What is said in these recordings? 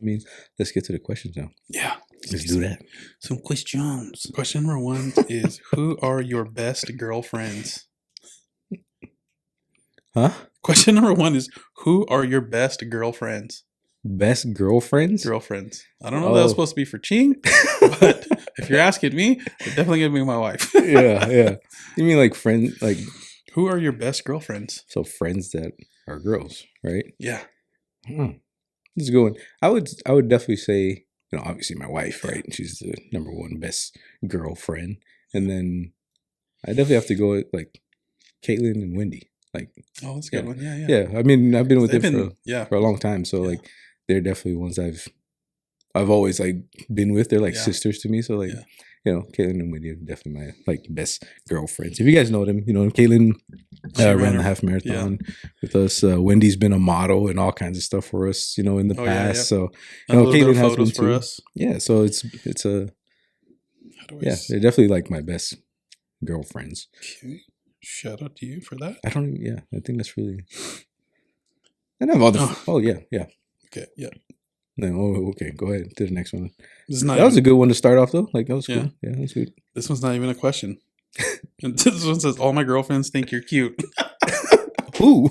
I mean, let's get to the questions now. Yeah. Let's do that. Some questions. Question number 1 is, who are your best girlfriends? Huh? Question number 1 is, who are your best girlfriends? Best girlfriends? Girlfriends. I don't know if that was supposed to be for Ching, but if you're asking me, it's definitely going to be my wife. Yeah. You mean like friend, like... Who are your best girlfriends? So friends that are girls, right? Yeah. This is going. I would definitely say, obviously my wife, right? She's the number one best girlfriend, and then I definitely have to go with like Caitlin and Wendy. Like, oh, that's a good one. Yeah. Yeah, I mean, I've been with them for a long time, so like they're definitely ones I've always like been with. They're like sisters to me, so like. Caitlin and Wendy are definitely my like best girlfriends. If you guys know them, Caitlin ran the half marathon with us. Wendy's been a model and all kinds of stuff for us, in the past. So Caitlin has been for us. Yeah, so it's a they're definitely like my best girlfriends. Okay. Shout out to you for that. I think that's really. And I have other. Yeah. Okay. Yeah. No, okay. Go ahead to the next one. That was a good one to start off, though. Like that was cool. Yeah, that's good. This one's not even a question. This one says, "All my girlfriends think you're cute." Who?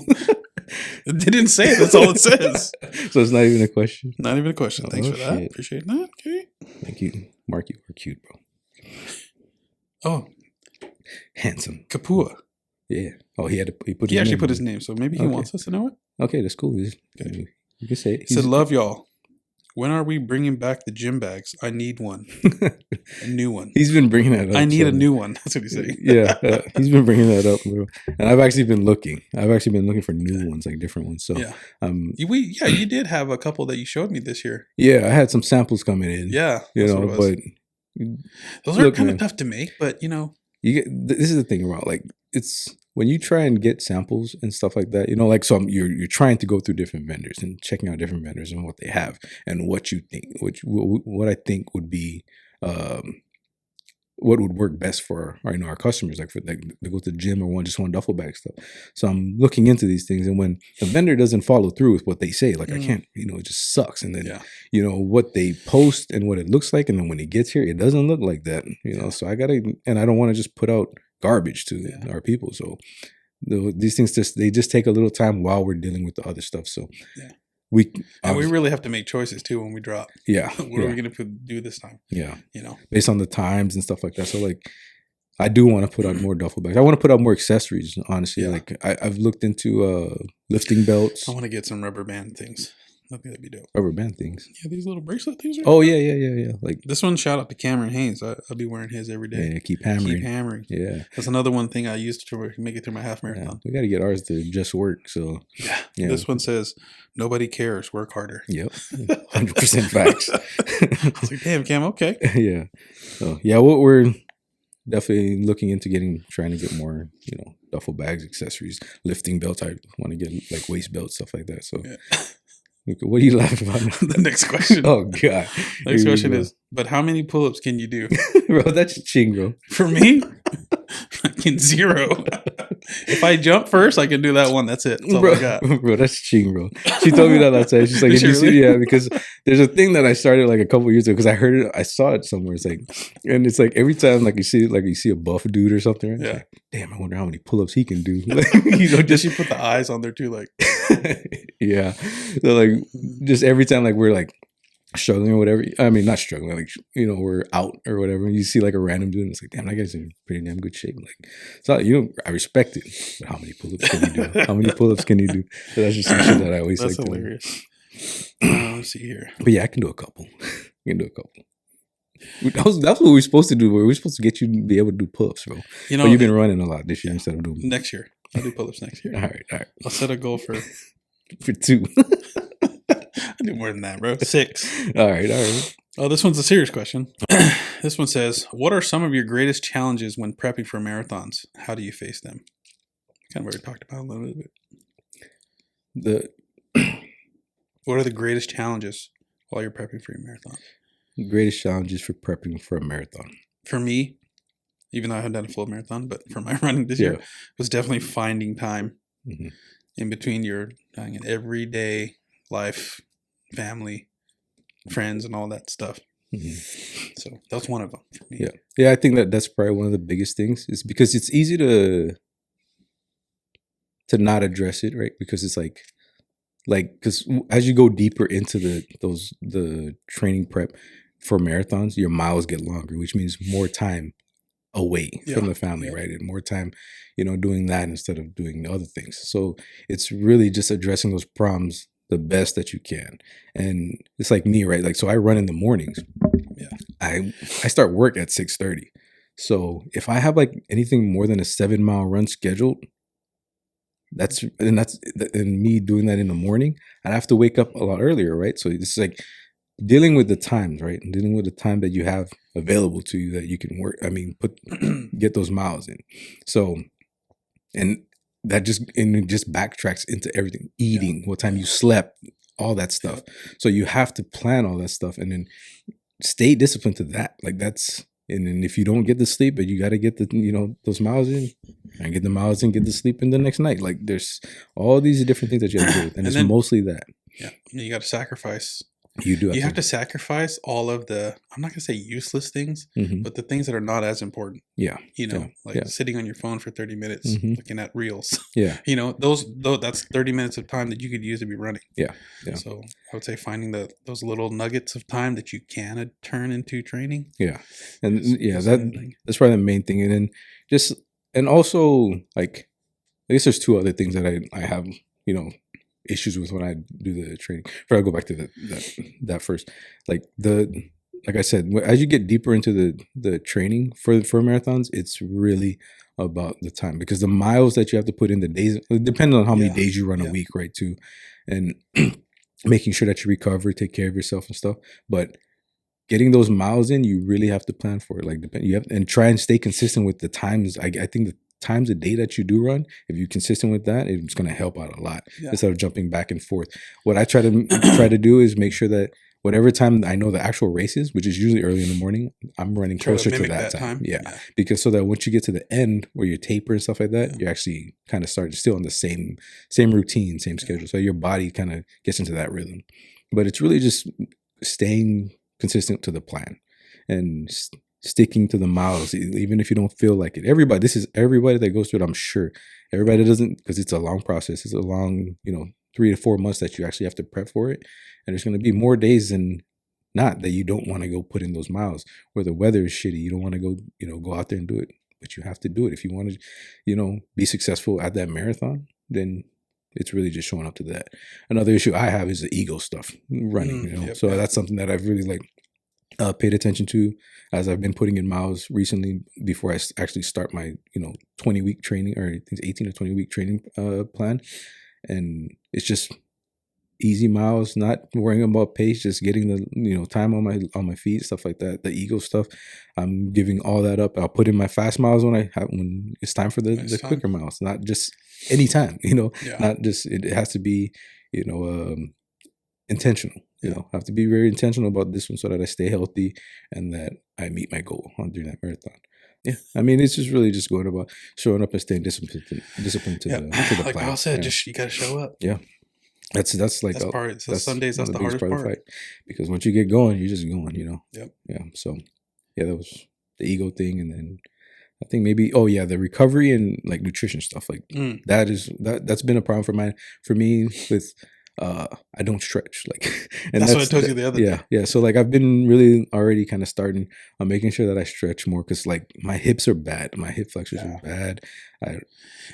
It didn't say it. That's all it says. So it's not even a question. Not even a question. Thanks for that. Appreciate that. Okay. Thank you, Mark. You were cute, bro. Oh, handsome. Kapua. Yeah. Oh, he put. He actually put his name, so maybe he wants us to know it. Okay, that's cool. Okay. You can say it. He said, "Love y'all. When are we bringing back the gym bags? I need one. A new one." He's been bringing that up. I need a new one. That's what he's saying. Yeah. He's been bringing that up, bro. And I've actually been looking. For new ones, like different ones. So you did have a couple that you showed me this year. Yeah, I had some samples coming in. Yeah, but those are kind of tough to make. But this is the thing about like it's. When you try and get samples and stuff like that, like so you're trying to go through different vendors and checking out different vendors and what they have and what you think, what I think would be, what would work best for our customers, like for like they go to the gym or just want duffel bag stuff. So I'm looking into these things, and when the vendor doesn't follow through with what they say, like I can't, it just sucks. And then what they post and what it looks like, and then when it gets here, it doesn't look like that. So I don't want to just put out garbage to our people. So these things just take a little time while we're dealing with the other stuff. So we really have to make choices too when we drop. Yeah. What are we going to do this time? Yeah. Based on the times and stuff like that. So like I do want to put out more duffel bags. I want to put out more accessories, honestly. Like I've looked into lifting belts. I want to get some rubber band things. I think that'd be dope. Rubber band things. Yeah, these little bracelet things. Oh yeah. Like this one. Shout out to Cameron Haynes. I'll be wearing his every day. Yeah, keep hammering. Yeah, that's another one thing I used to make it through my half marathon. We got to get ours to just work. So yeah. This one says, "Nobody cares. Work harder." Yep, 100% facts. I was like, "Damn, Cam, okay." Yeah. So what we're definitely looking into trying to get more, duffel bags, accessories, lifting belts. I want to get like waist belts, stuff like that. So. Yeah. What are you laughing about? The next question. Oh God. Next question is, but how many pull-ups can you do? Bro, that's Ching, bro. For me, fucking 0. If I jump first, I can do that one. That's it. That's all I got. Bro, that's Ching, bro. She told me that last time. She's like, because there's a thing that I started like a couple years ago because I heard it, I saw it somewhere. It's like, and it's like every time like you see a buff dude or something, right? Yeah. Like, damn, I wonder how many pull-ups he can do. Like, just you put the eyes on there too, like. Yeah. So like just every time like we're like struggling or whatever. I mean, not struggling, like we're out or whatever. And you see like a random dude, and it's like, damn, that guy's in pretty damn good shape. Like, so I respect it. But how many pull-ups can you do? How many pull-ups can you do? So that's just some shit that I always like. That's hilarious. Let's see here. But yeah, I can do a couple. That's what we're supposed to do. We're supposed to get you to be able to do pull-ups, bro. But you've been running a lot this year instead of doing next year. I'll do pull-ups next year. All right. I'll set a goal for 2. I do more than that, bro. 6. All right. Oh, this one's a serious question. This one says, what are some of your greatest challenges when prepping for marathons? How do you face them? Kind of already talked about a little bit. What are the greatest challenges while you're prepping for your marathon? Greatest challenges for prepping for a marathon. For me, even though I haven't done a full marathon, but for my running this year, was definitely finding time in between your everyday life, family, friends and all that stuff. So that's one of them for me. Yeah. I think that's probably one of the biggest things, is because it's easy to not address it, right? Because it's like because as you go deeper into the training prep for marathons, your miles get longer, which means more time away from the family, right? And more time, doing that instead of doing the other things. So it's really just addressing those problems the best that you can. And it's like me, right? Like, so I run in the mornings. I start work at 6:30. So if I have like anything more than a 7-mile run scheduled, and me doing that in the morning, I'd have to wake up a lot earlier, right? So it's like dealing with the times, right? And dealing with the time that you have available to you that you can work. I mean, get those miles in. So, and that just backtracks into everything: eating, what time you slept, all that stuff. So you have to plan all that stuff, and then stay disciplined to that. Like that's. And then if you don't get the sleep, but you got to get the, those miles in, and get the miles in, get the sleep in the next night. Like there's all these different things that you have to do with. And it's mostly that. Yeah. You got to sacrifice. You do. You have to sacrifice all of the, I'm not going to say useless things, but the things that are not as important. Yeah. Sitting on your phone for 30 minutes, looking at reels. Yeah. That's 30 minutes of time that you could use to be running. Yeah. So I would say finding those little nuggets of time that you can turn into training. Yeah. And that's probably the main thing. And then and also like, I guess there's two other things that I have, issues with when I do the training. But I'll go back to that first. Like I said, as you get deeper into the training for marathons, it's really about the time, because the miles that you have to put in, the days, depending on how many days you run a week, right? Too, and making sure that you recover, take care of yourself and stuff. But getting those miles in, you really have to plan for it. Like and try and stay consistent with the times. I think the times a day that you do run, if you're consistent with that, it's going to help out a lot instead of jumping back and forth. What I try to do is make sure that whatever time I know the actual race is, which is usually early in the morning, I'm running closer to that time. Yeah. Because so that once you get to the end where you taper and stuff like that, you're actually kind of starting still on the same routine, same schedule. So your body kind of gets into that rhythm. But it's really just staying consistent to the plan and sticking to the miles, even if you don't feel like it. Everybody that goes through it, I'm sure. Everybody doesn't, because it's a long process. It's a long, 3 to 4 months that you actually have to prep for it. And there's going to be more days than not that you don't want to go put in those miles, where the weather is shitty. You don't want to go, go out there and do it, but you have to do it. If you want to, be successful at that marathon, then it's really just showing up to that. Another issue I have is the ego stuff, running, so that's something that I've really paid attention to as I've been putting in miles recently before I actually start my 20-week training, or I think 18 or 20-week training plan. And it's just easy miles, not worrying about pace, just getting the time on my feet, stuff like that. The ego stuff, I'm giving all that up. I'll put in my fast miles when it's time for the quicker miles, not just anytime, not just, it has to be intentional. I have to be very intentional about this one so that I stay healthy and that I meet my goal during that marathon. Yeah, I mean, it's just really just going about showing up and staying disciplined to the like plan. Al said, just you got to show up. Yeah, that's like some days that's the hardest part. Fight, because once you get going, you're just going. Yep. Yeah. So that was the ego thing, and then I think maybe the recovery and like nutrition stuff, like that's been a problem for me with. I don't stretch, and that's what I told you the other day. Yeah. So I've been really already kind of starting on making sure that I stretch more, because my hips are bad, my hip flexors are bad.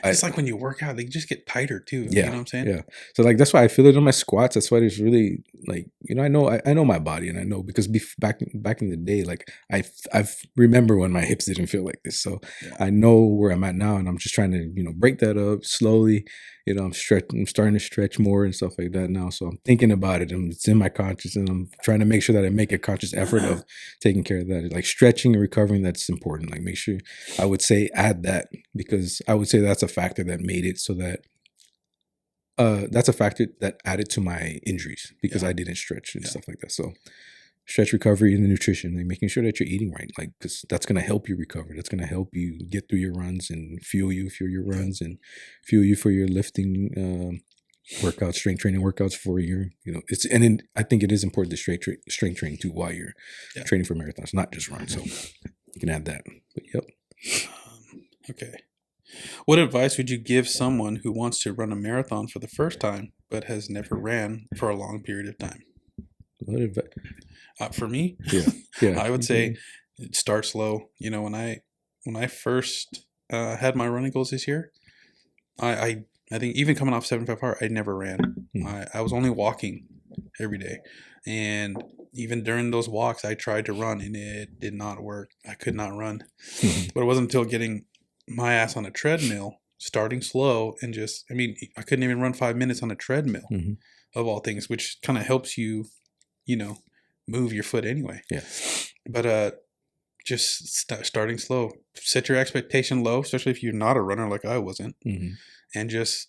It's like when you work out, they just get tighter too. Yeah, you know what I'm saying? Yeah. So that's why I feel it on my squats. That's why there's really I know my body, and I know because back in the day, I remember when my hips didn't feel like this. So I know where I'm at now, and I'm just trying to break that up slowly. I'm starting to stretch more and stuff like that now. So I'm thinking about it, and it's in my conscious, and I'm trying to make sure that I make a conscious effort of taking care of that. Like stretching and recovering, that's important. Make sure, I would say, add that, because I would say that's a factor that made it so that that's a factor that added to my injuries, because I didn't stretch and stuff like that. So stretch, recovery, and the nutrition, making sure that you're eating right, because that's going to help you recover. That's going to help you get through your runs and fuel your runs and fuel you for your lifting workouts, strength training workouts for your, I think it is important to strength training too while you're training for marathons, not just run. So you can add that. But yep. Okay. What advice would you give someone who wants to run a marathon for the first time but has never ran for a long period of time? What advice? For me, I would say start slow. When I first had my running goals this year, I think even coming off 75 hard, I never ran. I was only walking every day, and even during those walks, I tried to run, and it did not work. I could not run. But it wasn't until getting my ass on a treadmill, starting slow, and I couldn't even run 5 minutes on a treadmill, of all things, which kind of helps you, move your foot anyway. Yeah. But just starting slow. Set your expectation low, especially if you're not a runner like I wasn't, and just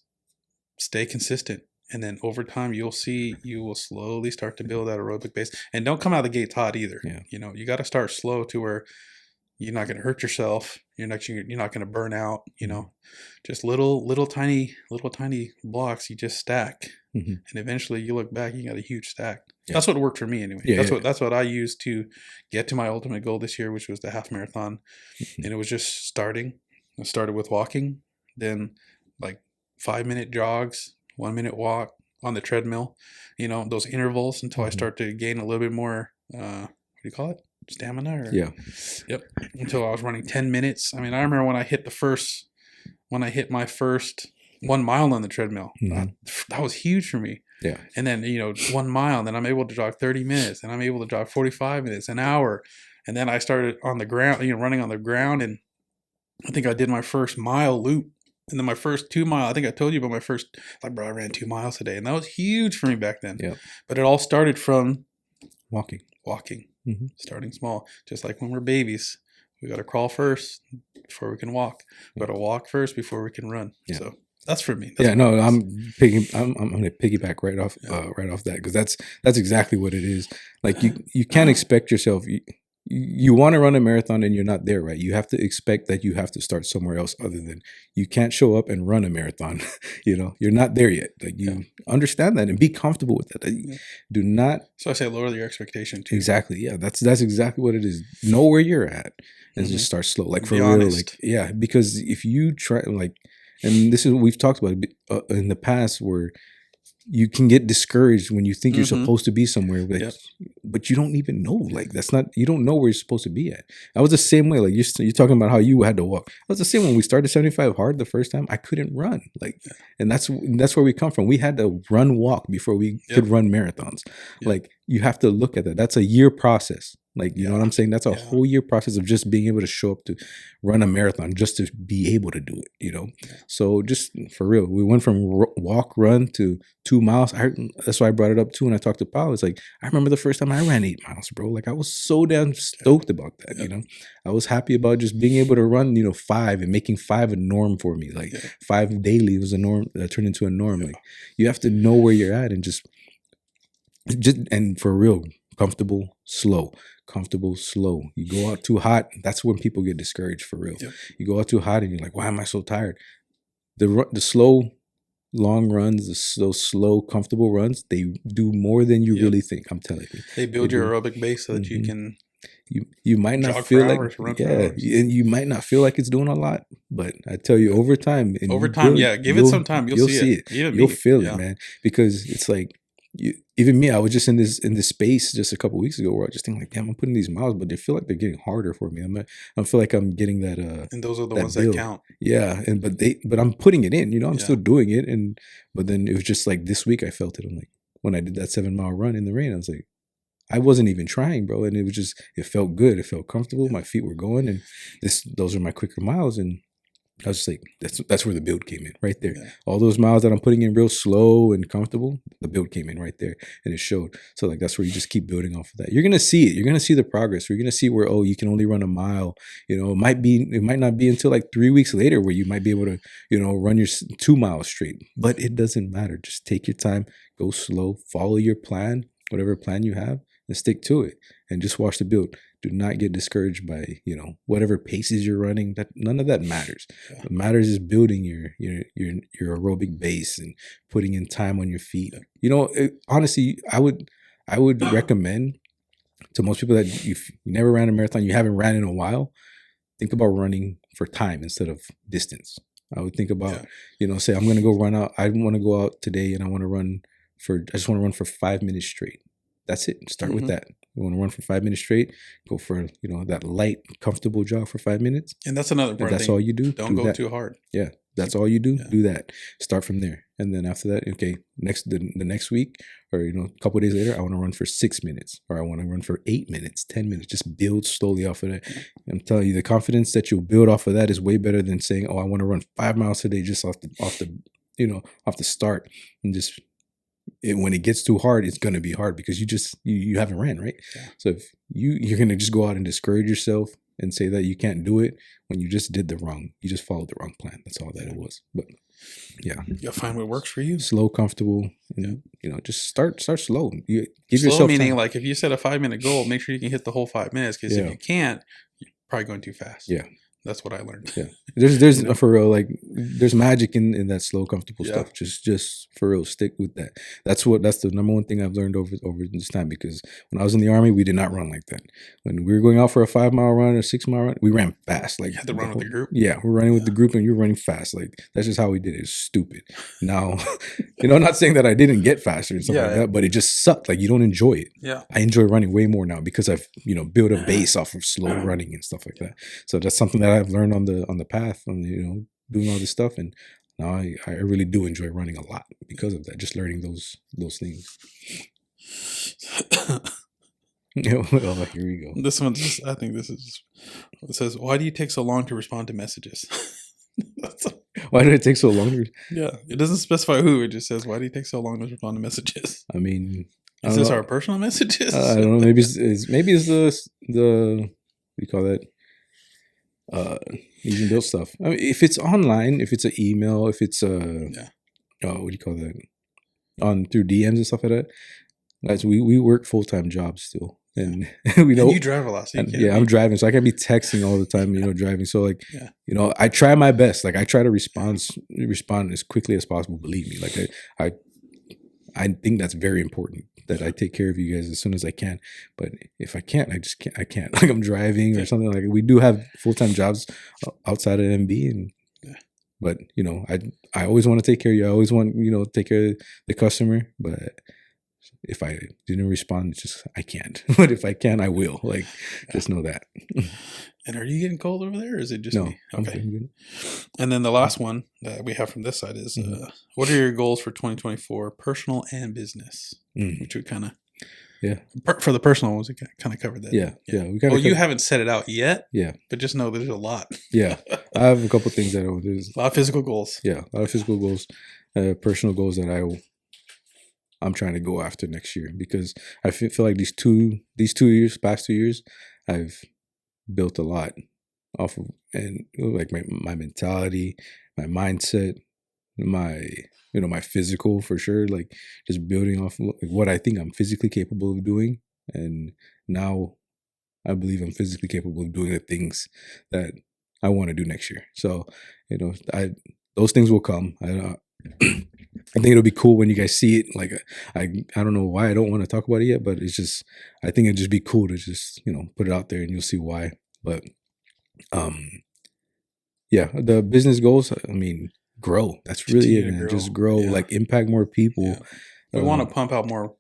stay consistent. And then over time, you will slowly start to build that aerobic base. And don't come out of the gates hot either. Yeah. You got to start slow to where you're not going to hurt yourself. You're not going to burn out. Just little tiny blocks you just stack, and eventually you look back, you got a huge stack. Yeah. That's what worked for me anyway. That's what I used to get to my ultimate goal this year, which was the half marathon. And it was just starting. I started with walking, then like 5-minute jogs, 1-minute walk on the treadmill. Those intervals until I start to gain a little bit more. What do you call it? Stamina? Yep. Until I was running 10 minutes. I remember when I hit my first 1 mile on the treadmill. That was huge for me. Yeah. And then, 1 mile, and then I'm able to jog 30 minutes, and I'm able to jog 45 minutes, an hour. And then I started on the ground, running on the ground, and I think I did my first mile loop. And then my first 2 mile, I think I told you about my first, I ran 2 miles a day, and that was huge for me back then. Yeah. But it all started from walking. Starting small. Just like when we're babies, we got to crawl first before we can walk. We got to walk first before we can run. Yeah. So that's for me. I'm going to piggyback right off that, because that's exactly what it is. Like you can't expect yourself. You want to run a marathon and you're not there, right? You have to expect that you have to start somewhere else other than, you can't show up and run a marathon. You're not there yet. Like understand that and be comfortable with that. Do not. So I say lower your expectation too. Exactly. Yeah. That's exactly what it is. Know where you're at and just start slow. Like for real. Like, because if you try and this is what we've talked about in the past, where you can get discouraged when you think you're supposed to be somewhere, but you don't even know. Like you don't know where you're supposed to be at. I was the same way. Like you're talking about how you had to walk. I was the same when we started 75 hard the first time. I couldn't run. And that's where we come from. We had to walk before we could run marathons. Like you have to look at that. That's a year process. Like, you know what I'm saying? That's a whole year process of just being able to show up to run a marathon just to be able to do it, Yeah. So just for real, we went from run to 2 miles. That's why I brought it up too when I talked to Paul. It's like, I remember the first time I ran 8 miles, bro. Like I was so damn stoked about that, I was happy about just being able to run, 5 and making 5 a norm for me. Like 5 daily was a norm that turned into a norm. Like you have to know where you're at and just and for real, comfortable, slow. You go out too hot, that's when people get discouraged, for real. You go out too hot and you're like, why am I so tired? The slow long runs, those slow comfortable runs, they do more than you really think. I'm telling you, they build your aerobic base so that you can you might not feel like and you might not feel like it's doing a lot, but I tell you, over time give it some time, you'll see it. You'll feel it, man, because it's like, even me, I was just in this space just a couple of weeks ago where I just think like, damn, I'm putting these miles, but they feel like they're getting harder for me. I feel like I'm getting that. And those are the ones that count. Yeah, but I'm putting it in. I'm still doing it, but then it was just like this week I felt it. I'm like, when I did that 7-mile run in the rain, I was like, I wasn't even trying, bro, and it felt good. It felt comfortable. My feet were going, and those are my quicker miles, and I was just like, that's where the build came in, right there. Yeah. All those miles that I'm putting in real slow and comfortable, the build came in right there, and it showed. So like that's where you just keep building off of that. You're gonna see it. You're gonna see the progress. You're gonna see where you can only run a mile. It might not be until like 3 weeks later where you might be able to run your 2 miles straight. But it doesn't matter. Just take your time, go slow, follow your plan, whatever plan you have, and stick to it and just watch the build. Do not get discouraged by, whatever paces you're running. That none of that matters. Yeah. What matters is building your aerobic base and putting in time on your feet. Yeah. Honestly, I would recommend to most people that you never ran a marathon, you haven't ran in a while, think about running for time instead of distance. I would think about, say I'm going to go run out. I want to go out today and I just want to run for 5 minutes straight. That's it. Start with that. You want to run for 5 minutes straight, go for, that light, comfortable jog for 5 minutes. And that's another part. That's all you do. Don't go too hard. Yeah. That's all you do. Yeah. Do that. Start from there. And then after that, okay, the next week or, a couple of days later, I want to run for 6 minutes or I want to run for 8 mintes, 10 minutes. Just build slowly off of that. I'm telling you, the confidence that you'll build off of that is way better than saying, oh, I want to run 5 miles today just off the start. And just when it gets too hard, it's going to be hard because you haven't ran, right? Yeah. So if you're going to just go out and discourage yourself and say that you can't do it when you just you just followed the wrong plan. That's all that it was. But yeah, you'll find what works for you. Slow, comfortable, and just start slow. You give slow yourself meaning time. Like if you set a 5-minute goal, make sure you can hit the whole 5 minutes. Because if you can't, you're probably going too fast. Yeah. That's what I learned. Yeah, there's for real, like there's magic in that slow, comfortable stuff. Just for real, stick with that. That's the number one thing I've learned over this time. Because when I was in the Army, we did not run like that. When we were going out for a 5 mile run or 6 mile run, we ran fast. Like you had to run with the group. Yeah, we're running with the group, and you're running fast. Like that's just how we did it. It's stupid. Now, I'm not saying that I didn't get faster and stuff like that, but it just sucked. Like you don't enjoy it. Yeah, I enjoy running way more now because I've built a base off of slow running and stuff like that. So that's something that I've learned on the path, on doing all this stuff, and now I really do enjoy running a lot because of that. Just learning those things. Here we go. This one, I think this is. It says, "Why do you take so long to respond to messages?" Why did it take so long? Yeah, it doesn't specify who. It just says, "Why do you take so long to respond to messages?" I mean, is this our personal messages? I don't know. Maybe it's the what do you call that? Using those stuff. I mean, if it's online, if it's an email, if it's what do you call that? Through DMs and stuff like that. Guys, we work full-time jobs still, and we know. And you drive a lot, so I'm driving, so I can't be texting all the time. Driving. So like, I try my best. Like I try to respond as quickly as possible. Believe me, like I think that's very important. That I take care of you guys as soon as I can. But if I can't, I can't. Like I'm driving or something. Like we do have full-time jobs outside of MB, but I always want to take care of you. I always want to take care of the customer. But if I didn't respond, it's just I can't. But if I can, I will. Like just know that. And are you getting cold over there, or is it just me? Okay. Good. And then the last one that we have from this side is, what are your goals for 2024, personal and business? Which we kind of, for the personal ones, we kind of covered that. Yeah. You haven't set it out yet. Yeah. But just know there's a lot. Yeah. I have a couple things that there's a lot of physical goals. Yeah. A lot of physical goals, personal goals that I'm trying to go after next year, because I feel like past 2 years, I've built a lot off of, and like my mentality, my mindset, my physical, for sure, like just building off of what I think I'm physically capable of doing. And now I believe I'm physically capable of doing the things that I want to do next year. So, those things will come. I think it'll be cool when you guys see it. Like I don't know why I don't want to talk about it yet, but it's just, I think it'd just be cool to just, put it out there and you'll see why. But the business goals, I mean, grow. That's really it, man. Just grow, like impact more people. Yeah. We want to pump out more,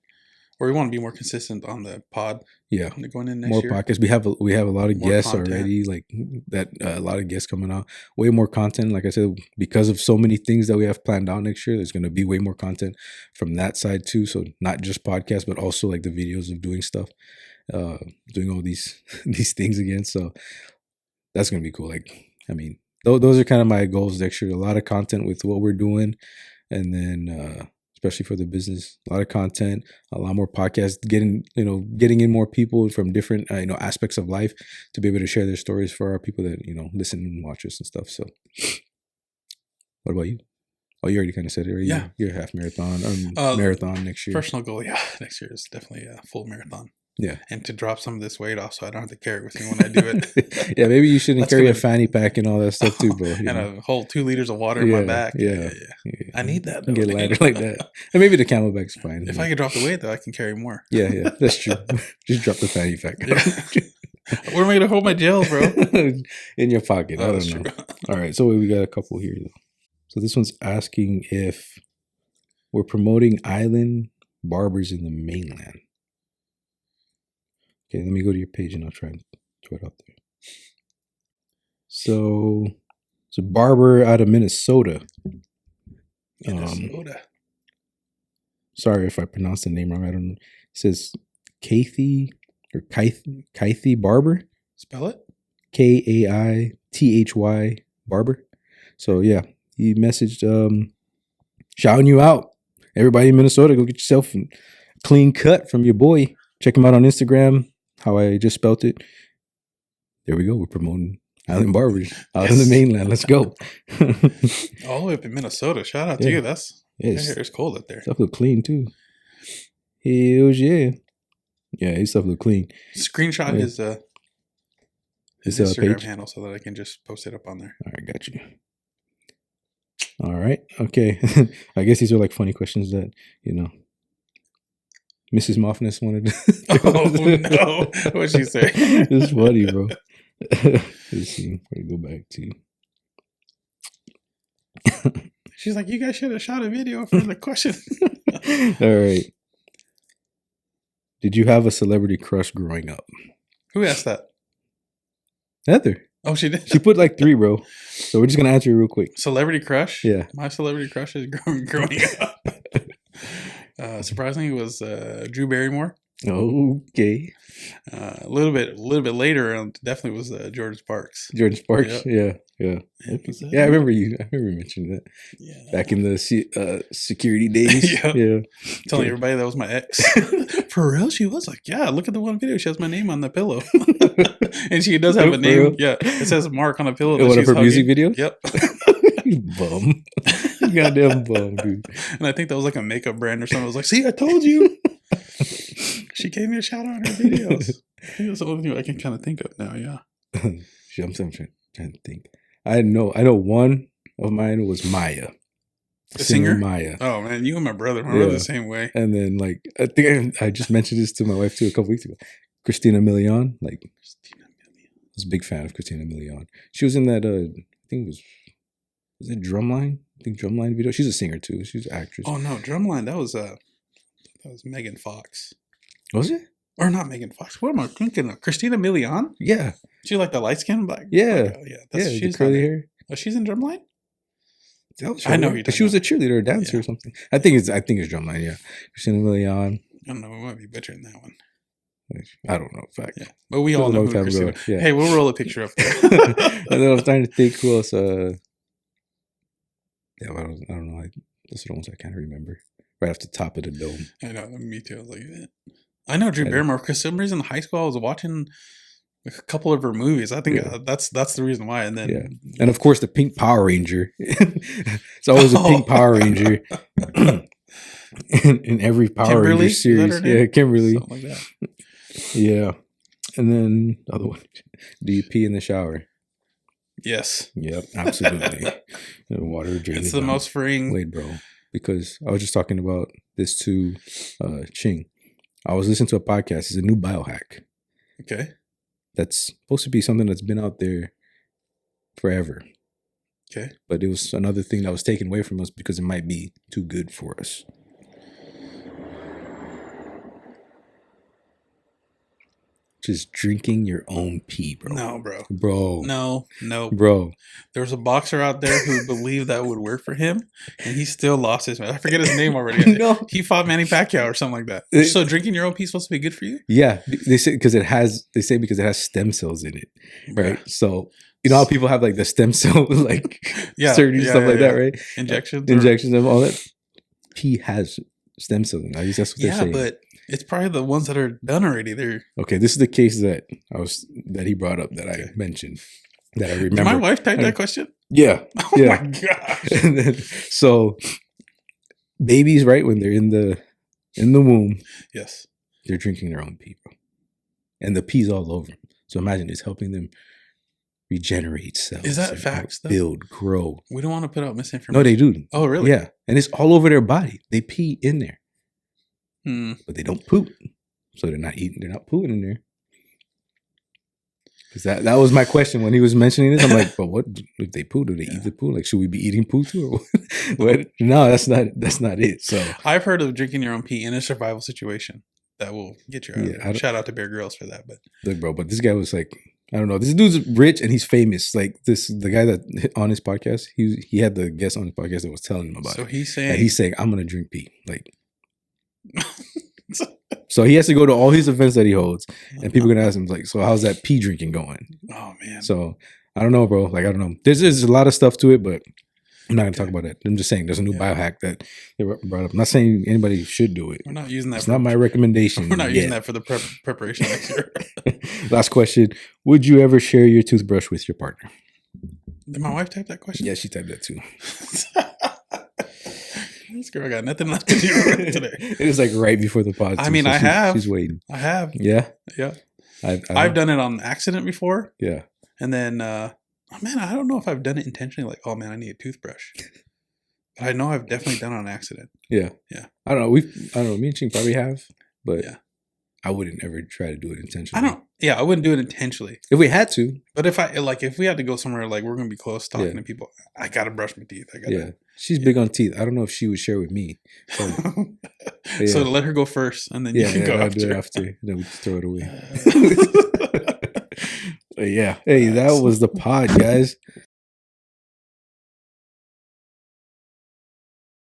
or we want to be more consistent on the pod. Yeah, going in next year. More podcasts. We have a lot of guests already. Like that, a lot of guests coming out. Way more content. Like I said, because of so many things that we have planned out next year, there's going to be way more content from that side too. So not just podcasts, but also like the videos of doing stuff, doing all these things again. So that's going to be cool. Like, I mean, those are kind of my goals next year. A lot of content with what we're doing, and then especially for the business, a lot of content, a lot more podcasts, getting in more people from different aspects of life to be able to share their stories for our people that listen and watch us and stuff. So, what about you? Oh, you already kind of said it, right? Yeah, you're half marathon or marathon next year. Personal goal, next year is definitely a full marathon. Yeah. And to drop some of this weight off so I don't have to carry it with me when I do it. Yeah, maybe you shouldn't carry a fanny pack and all that stuff too, bro. And a whole 2 liters of water in my back. Yeah. I need that. Though. Get lighter like that. And maybe the Camelback's fine. If I could drop the weight, though, I can carry more. Yeah, that's true. Just drop the fanny pack. Where am I going to hold my gel, bro? In your pocket. I don't know. All right, so we got a couple here, though. So this one's asking if we're promoting island barbers in the mainland. Okay, let me go to your page and I'll try and throw it out there. So it's a barber out of Minnesota. Sorry if I pronounced the name wrong. I don't know. It says Kathy or Kaithy Barber. Spell it. Kaithy Barber. So yeah, he messaged shouting you out. Everybody in Minnesota, go get yourself a clean cut from your boy. Check him out on Instagram. How I just spelt it. There we go. We're promoting island barbers out in the mainland. Let's go. All the way up in Minnesota. Shout out to you. It's cold up there. Stuff look clean too. Hells yeah. Yeah, his stuff look clean. Screenshot his Instagram handle so that I can just post it up on there. All right, got you. All right. Okay. I guess these are like funny questions that, Mrs. Moffness wanted. Oh no! What'd she say? It's funny, bro. Let's see. Where to go back to? She's like, you guys should have shot a video for the question. All right. Did you have a celebrity crush growing up? Who asked that? Heather. Oh, she did. She put like 3, bro. So we're just gonna answer it real quick. Celebrity crush? Yeah. My celebrity crush is growing up. Surprisingly, it was Drew Barrymore. Okay. A little bit later, definitely was George Sparks. George Sparks, yep. Yeah. Yeah, I remember mentioning that. Yeah. Back in the security days. Yeah. Telling everybody that was my ex. For real, she was like, yeah. Look at the one video. She has my name on the pillow, and she does have a name. Real? Yeah, it says Mark on the pillow. One of her music videos. Yep. You bum. Goddamn bum, dude. And I think that was like a makeup brand or something. I was like, see, I told you. She gave me a shout out on her videos. I think that's the only thing I can kind of think of now. Yeah. I'm trying to think. I know one of mine was Maya. The singer Maya. Oh man, you and my brother are the same way. And then like I think I just mentioned this to my wife too a couple weeks ago. Christina Milian. I was a big fan of Christina Milian. She was in that I think was it Drumline? I think Drumline video. She's a singer too. She's an actress. Oh no, Drumline. That was Megan Fox. Was it? Or not Megan Fox. What am I thinking of? Christina Milian? Yeah. She like the light skin black. Yeah. She's the curly hair. Oh, she's in Drumline? I know she was a cheerleader or dancer or something. I think it's Drumline, yeah. Christina Milian. I don't know, we might be butchering that one. I don't know, in fact. Yeah. But we all know who Christina. Yeah. Hey, we'll roll a picture up there. And then I was trying to think who else I don't know. Those are the ones I can't remember. Right off the top of the dome. I know, me too. I was like, I know Drew Barrymore because some reason in high school I was watching a couple of her movies. I think that's the reason why. And then, and of course the Pink Power Ranger. It's always a Pink Power Ranger in every Power Ranger series. Yeah, Kimberly. Something like that. Yeah, and then the other one. Do you pee in the shower? Yes. Yep, absolutely. Water drains. It's the most freeing. Wait, bro. Because I was just talking about this to Ching. I was listening to a podcast. It's a new biohack. Okay. That's supposed to be something that's been out there forever. Okay. But it was another thing that was taken away from us because it might be too good for us. Just drinking your own pee, bro. No, bro. Bro. No. Bro. There was a boxer out there who believed that would work for him, and he still lost his man. I forget his name already. No. He fought Manny Pacquiao or something like that. So drinking your own pee is supposed to be good for you? Yeah. They say because it has stem cells in it. Right? Yeah. So you know how people have like the stem cell like surgery stuff like that, right? Injections and all that. Pee has stem cells in it. At least that's what they're saying. But it's probably the ones that are done already. Okay. This is the case that he brought up that I mentioned that I remember. Did my wife type that question? Yeah. Oh my gosh. And then, so babies, right when they're in the womb, yes, they're drinking their own pee, bro. and the pee's all over them. So imagine it's helping them regenerate cells. Is that facts? Build, grow. We don't want to put out misinformation. No, they do. Oh, really? Yeah, and it's all over their body. They pee in there, but they don't poop. So they're not eating. They're not pooing in there. Because that was my question when he was mentioning this. I'm like, but what if they poo? Do they eat the poo? Like, should we be eating poo too? Or what? No, that's not it. So I've heard of drinking your own pee in a survival situation. That will get you out. Yeah, shout out to Bear Grylls for that. But look, bro, but this guy was like, I don't know. This dude's rich and he's famous. Like the guy that on his podcast, he had the guest on his podcast that was telling him about it. So he's saying I'm gonna drink pee. Like so he has to go to all his events that he holds, and people are gonna ask him like, so how's that pee drinking going? Oh man. So I don't know, bro. Like I don't know. There's a lot of stuff to it, but I'm not gonna talk about that. I'm just saying there's a new biohack that they brought up. I'm not saying anybody should do it. We're not using that. It's not my recommendation. We're not using that for the preparation next year. Last question: would you ever share your toothbrush with your partner? Did my wife type that question? Yeah, she typed that too. This girl got nothing left to do today. It was like right before the pod. I mean, so she's waiting. I have. Yeah. Yeah. I've done it on accident before. Yeah. And then, I don't know if I've done it intentionally. Like, oh man, I need a toothbrush. But I know I've definitely done it on accident. Yeah. Yeah. I don't know. Me and Ching probably have, but yeah. I wouldn't ever try to do it intentionally. I wouldn't do it intentionally. If we had to. But if we had to go somewhere, like we're going to be close talking to people, I got to brush my teeth. She's big on teeth. I don't know if she would share with me. So, so let her go first and then you can go after. Do it after. And then we just throw it away. Yeah. Hey, that was the pod, guys.